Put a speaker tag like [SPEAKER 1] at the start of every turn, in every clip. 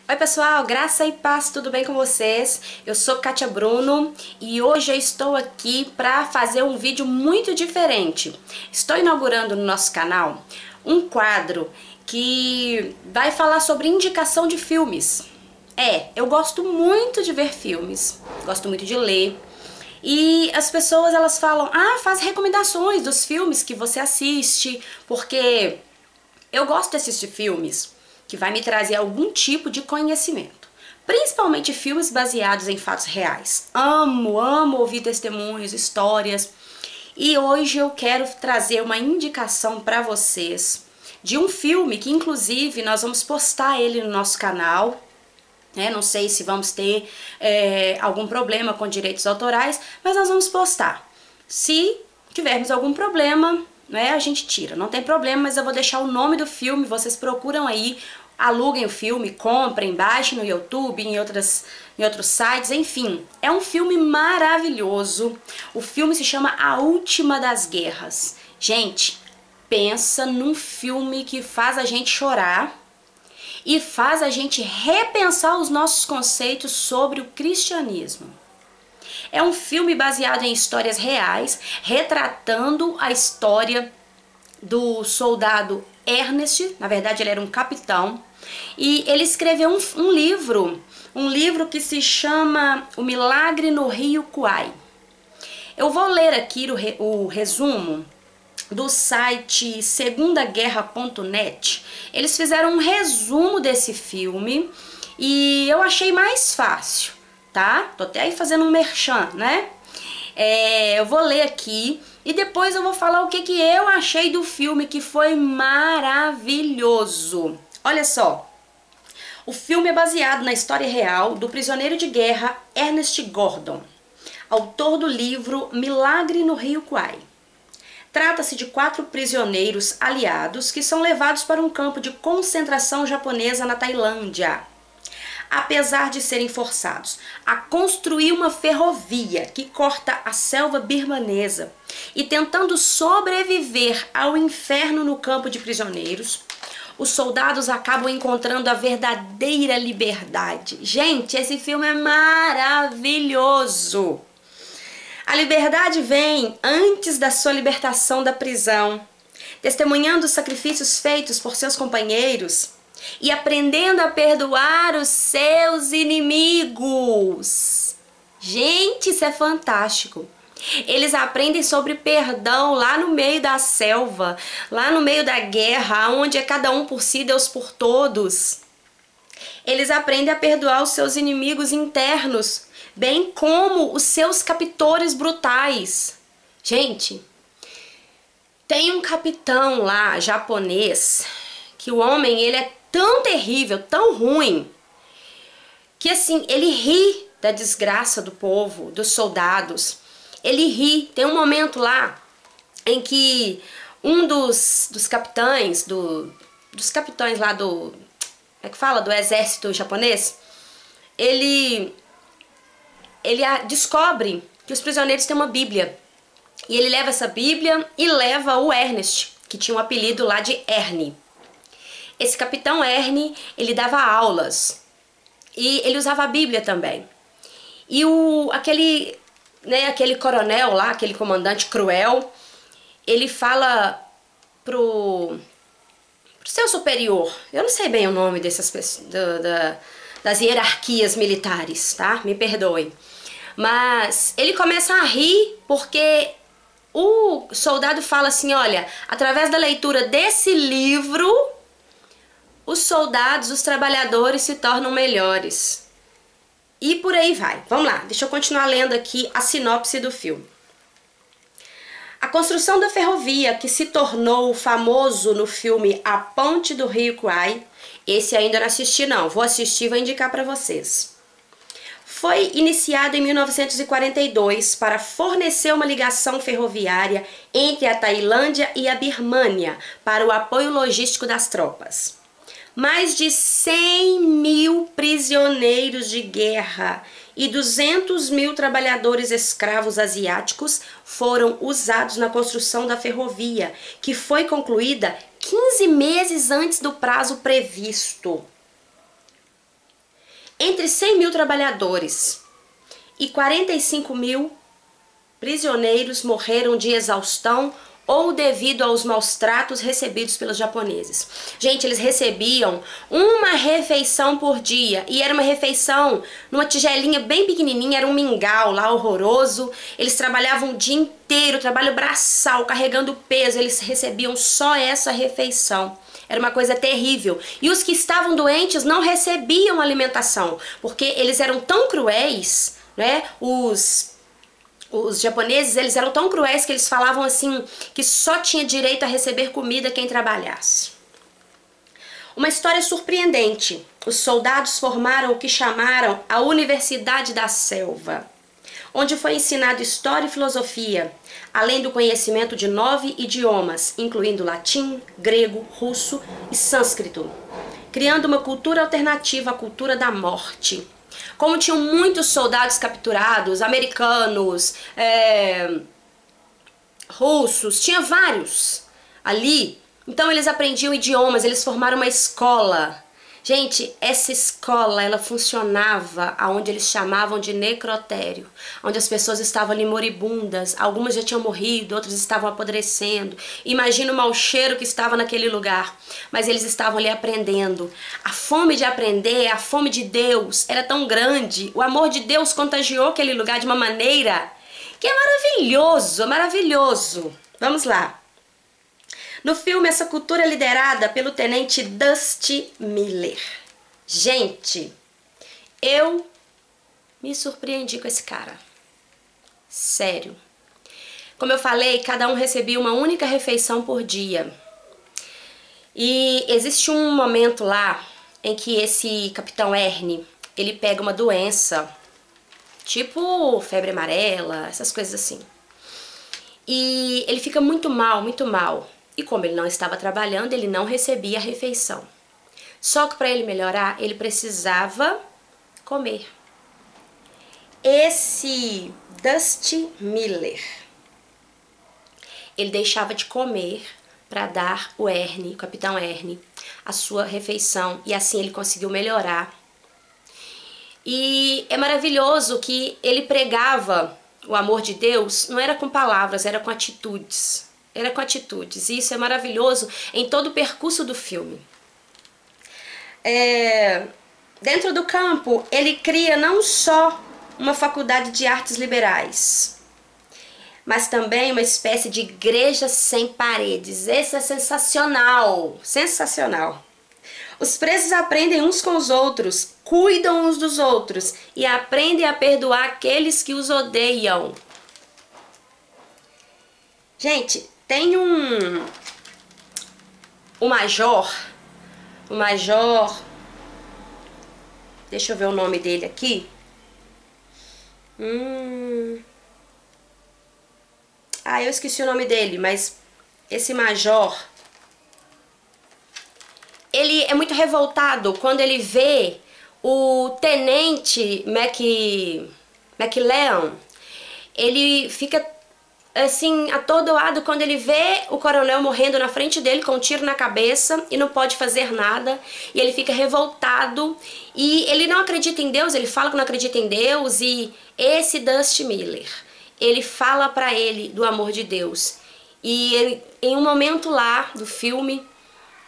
[SPEAKER 1] Oi pessoal, graça e paz, tudo bem com vocês? Eu sou Kátia Bruno e hoje eu estou aqui para fazer um vídeo muito diferente. Estou inaugurando no nosso canal um quadro que vai falar sobre indicação de filmes. Eu gosto muito de ver filmes, gosto muito de ler. E as pessoas elas falam, faz recomendações dos filmes que você assiste, porque eu gosto de assistir filmes que vai me trazer algum tipo de conhecimento. Principalmente filmes baseados em fatos reais. Amo ouvir testemunhos, histórias. E hoje eu quero trazer uma indicação para vocês de um filme que inclusive nós vamos postar ele no nosso canal. Não sei se vamos ter algum problema com direitos autorais, mas nós vamos postar. Se tivermos algum problema, a gente tira, não tem problema, mas eu vou deixar o nome do filme, vocês procuram aí, aluguem o filme, comprem, baixem no YouTube, em outros sites, enfim. É um filme maravilhoso. O filme se chama A Última das Guerras. Gente, pensa num filme que faz a gente chorar e faz a gente repensar os nossos conceitos sobre o cristianismo. É um filme baseado em histórias reais, retratando a história do soldado Ernest. Na verdade ele era um capitão, e ele escreveu um livro que se chama O Milagre no Rio Kwai. Eu vou ler aqui o resumo do site segundaguerra.net. Eles fizeram um resumo desse filme e eu achei mais fácil, tá? Tô até aí fazendo um merchan, né? Eu vou ler aqui e depois eu vou falar o que eu achei do filme, que foi maravilhoso. Olha só, o filme é baseado na história real do prisioneiro de guerra Ernest Gordon, autor do livro Milagre no Rio Kwai. Trata-se de 4 prisioneiros aliados que são levados para um campo de concentração japonesa na Tailândia. Apesar de serem forçados a construir uma ferrovia que corta a selva birmanesa e tentando sobreviver ao inferno no campo de prisioneiros, os soldados acabam encontrando a verdadeira liberdade. Gente, esse filme é maravilhoso! A liberdade vem antes da sua libertação da prisão, testemunhando os sacrifícios feitos por seus companheiros e aprendendo a perdoar os seus inimigos. Gente, isso é fantástico. Eles aprendem sobre perdão lá no meio da selva, lá no meio da guerra, onde é cada um por si, Deus por todos. Eles aprendem a perdoar os seus inimigos internos, bem como os seus captores brutais. Gente, tem um capitão lá, japonês, que o homem, ele é tão terrível, tão ruim, que assim, ele ri da desgraça do povo, dos soldados. Ele ri. Tem um momento lá em que um dos capitães, dos capitães lá do... Como é que fala? Do exército japonês. Ele descobre que os prisioneiros têm uma Bíblia. E ele leva essa Bíblia e leva o Ernest, que tinha um apelido lá de Ernie. Esse capitão Ernie, ele dava aulas. E ele usava a Bíblia também. E aquele coronel lá, aquele comandante cruel, ele fala pro seu superior, eu não sei bem o nome dessas pessoas, das hierarquias militares, tá? Me perdoem. Mas ele começa a rir porque o soldado fala assim, olha, através da leitura desse livro, os soldados, os trabalhadores se tornam melhores. E por aí vai. Vamos lá, deixa eu continuar lendo aqui a sinopse do filme. A construção da ferrovia, que se tornou famoso no filme A Ponte do Rio Kwai, esse ainda não assisti não, vou assistir e vou indicar para vocês. Foi iniciado em 1942 para fornecer uma ligação ferroviária entre a Tailândia e a Birmânia para o apoio logístico das tropas. Mais de 100 mil prisioneiros de guerra e 200 mil trabalhadores escravos asiáticos foram usados na construção da ferrovia, que foi concluída 15 meses antes do prazo previsto. Entre 100 mil trabalhadores e 45 mil prisioneiros morreram de exaustão ou devido aos maus tratos recebidos pelos japoneses. Gente, eles recebiam uma refeição por dia, e era uma refeição numa tigelinha bem pequenininha, era um mingau lá horroroso. Eles trabalhavam o dia inteiro, trabalho braçal, carregando peso, eles recebiam só essa refeição. Era uma coisa terrível. E os que estavam doentes não recebiam alimentação, porque eles eram tão cruéis, né? Os japoneses, eles eram tão cruéis que eles falavam assim, que só tinha direito a receber comida quem trabalhasse. Uma história surpreendente. Os soldados formaram o que chamaram a Universidade da Selva, onde foi ensinado história e filosofia, além do conhecimento de 9 idiomas, incluindo latim, grego, russo e sânscrito, criando uma cultura alternativa à cultura da morte. Como tinham muitos soldados capturados, americanos, russos, tinha vários ali, então eles aprendiam idiomas, eles formaram uma escola. Gente, essa escola, ela funcionava aonde eles chamavam de necrotério, onde as pessoas estavam ali moribundas, algumas já tinham morrido, outras estavam apodrecendo. Imagina o mau cheiro que estava naquele lugar, mas eles estavam ali aprendendo. A fome de aprender, a fome de Deus era tão grande, o amor de Deus contagiou aquele lugar de uma maneira que é maravilhoso, maravilhoso. Vamos lá. No filme, essa cultura é liderada pelo tenente Dusty Miller. Gente, eu me surpreendi com esse cara. Sério. Como eu falei, cada um recebia uma única refeição por dia. E existe um momento lá em que esse capitão Ernie, ele pega uma doença, tipo febre amarela, essas coisas assim. E ele fica muito mal, muito mal. E como ele não estava trabalhando, ele não recebia a refeição. Só que para ele melhorar, ele precisava comer. Esse Dusty Miller, ele deixava de comer para dar o Ernie, o capitão Ernie, a sua refeição. E assim ele conseguiu melhorar. E é maravilhoso que ele pregava o amor de Deus, não era com palavras, era com atitudes. Era com atitudes, e isso é maravilhoso em todo o percurso do filme. Dentro do campo, ele cria não só uma faculdade de artes liberais, mas também uma espécie de igreja sem paredes. Esse é sensacional, sensacional. Os presos aprendem uns com os outros, cuidam uns dos outros e aprendem a perdoar aqueles que os odeiam. Gente, tem um major, deixa eu ver o nome dele aqui. Eu esqueci o nome dele, mas esse major, ele é muito revoltado quando ele vê o tenente McLean. Ele fica assim, atordoado quando ele vê o coronel morrendo na frente dele com um tiro na cabeça e não pode fazer nada, e ele fica revoltado e ele não acredita em Deus, ele fala que não acredita em Deus. E esse Dusty Miller, ele fala pra ele do amor de Deus, e ele, em um momento lá do filme,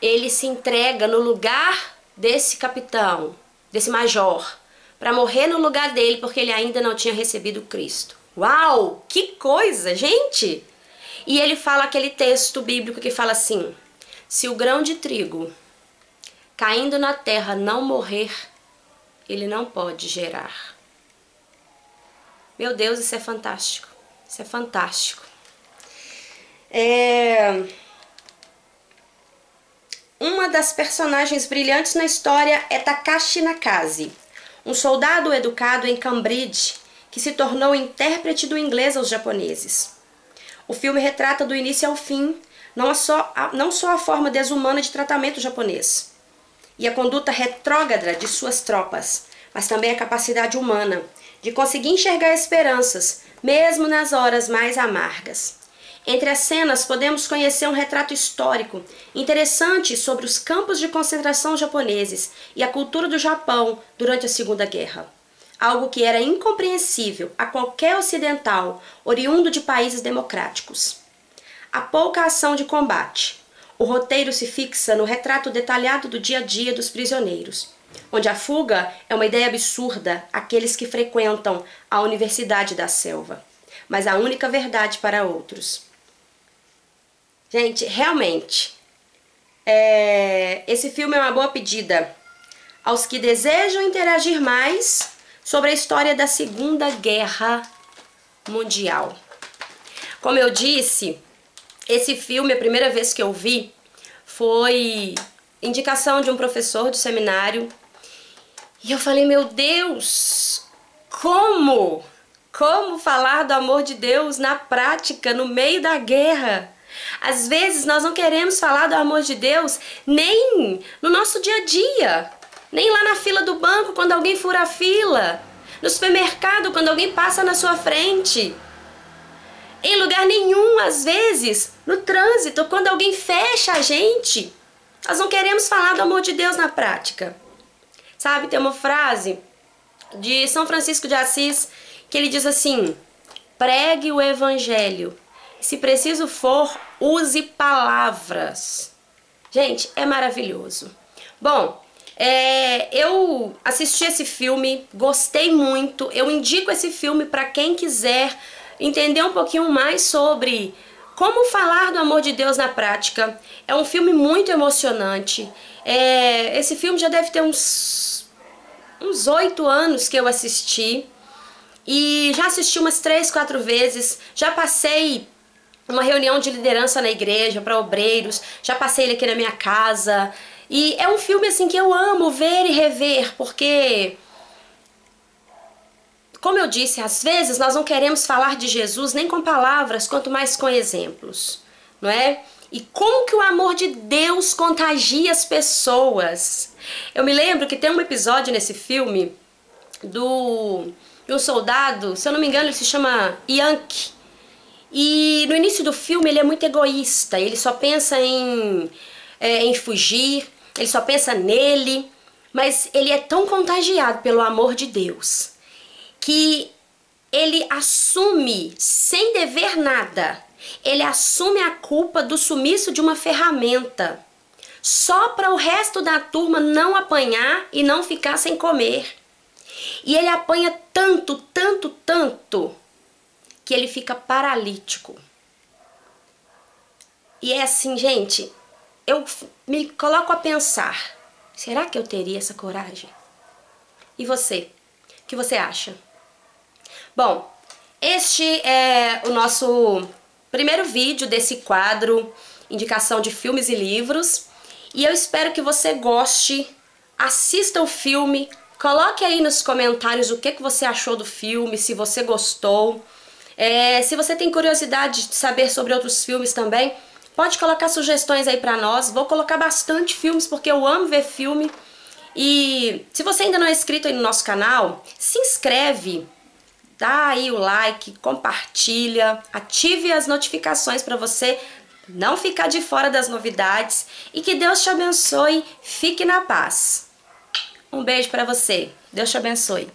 [SPEAKER 1] ele se entrega no lugar desse capitão, desse major, para morrer no lugar dele, porque ele ainda não tinha recebido Cristo. Uau, que coisa, gente! E ele fala aquele texto bíblico que fala assim: se o grão de trigo caindo na terra não morrer, ele não pode gerar. Meu Deus, isso é fantástico. Isso é fantástico. Uma das personagens brilhantes na história é Takashi Nakaze, um soldado educado em Cambridge que se tornou intérprete do inglês aos japoneses. O filme retrata do início ao fim não só a forma desumana de tratamento japonês e a conduta retrógrada de suas tropas, mas também a capacidade humana de conseguir enxergar esperanças, mesmo nas horas mais amargas. Entre as cenas, podemos conhecer um retrato histórico interessante sobre os campos de concentração japoneses e a cultura do Japão durante a Segunda Guerra. Algo que era incompreensível a qualquer ocidental oriundo de países democráticos. Há pouca ação de combate. O roteiro se fixa no retrato detalhado do dia a dia dos prisioneiros, onde a fuga é uma ideia absurda àqueles que frequentam a Universidade da Selva, mas a única verdade para outros. Gente, realmente, esse filme é uma boa pedida aos que desejam interagir mais sobre a história da Segunda Guerra Mundial. Como eu disse, esse filme, a primeira vez que eu vi, foi indicação de um professor do seminário. E eu falei, meu Deus, como falar do amor de Deus na prática, no meio da guerra? Às vezes nós não queremos falar do amor de Deus nem no nosso dia a dia, nem lá na fila do banco quando alguém fura a fila, no supermercado quando alguém passa na sua frente, em lugar nenhum, às vezes, no trânsito, quando alguém fecha a gente. Nós não queremos falar do amor de Deus na prática. Sabe, tem uma frase de São Francisco de Assis que ele diz assim: pregue o evangelho. Se preciso for, use palavras. Gente, é maravilhoso. Bom, eu assisti esse filme, gostei muito. Eu indico esse filme para quem quiser entender um pouquinho mais sobre como falar do amor de Deus na prática. É um filme muito emocionante. Esse filme já deve ter uns 8 anos que eu assisti. E já assisti umas 3, 4 vezes. Já passei uma reunião de liderança na igreja para obreiros. Já passei ele aqui na minha casa. E é um filme assim que eu amo ver e rever, porque, como eu disse, às vezes nós não queremos falar de Jesus nem com palavras, quanto mais com exemplos, não é? E como que o amor de Deus contagia as pessoas. Eu me lembro que tem um episódio nesse filme de um soldado, se eu não me engano ele se chama Yankee. E no início do filme ele é muito egoísta, ele só pensa em fugir, ele só pensa nele, mas ele é tão contagiado pelo amor de Deus que ele assume, sem dever nada, ele assume a culpa do sumiço de uma ferramenta, só para o resto da turma não apanhar e não ficar sem comer. E ele apanha tanto, tanto, tanto, que ele fica paralítico. E é assim, gente, eu me coloco a pensar, será que eu teria essa coragem? E você? O que você acha? Bom, este é o nosso primeiro vídeo desse quadro, indicação de filmes e livros. E eu espero que você goste, assista o filme, coloque aí nos comentários o que você achou do filme, se você gostou. Se você tem curiosidade de saber sobre outros filmes também, pode colocar sugestões aí pra nós. Vou colocar bastante filmes porque eu amo ver filme. E se você ainda não é inscrito aí no nosso canal, se inscreve, dá aí o like, compartilha, ative as notificações para você não ficar de fora das novidades. E que Deus te abençoe, fique na paz. Um beijo para você, Deus te abençoe.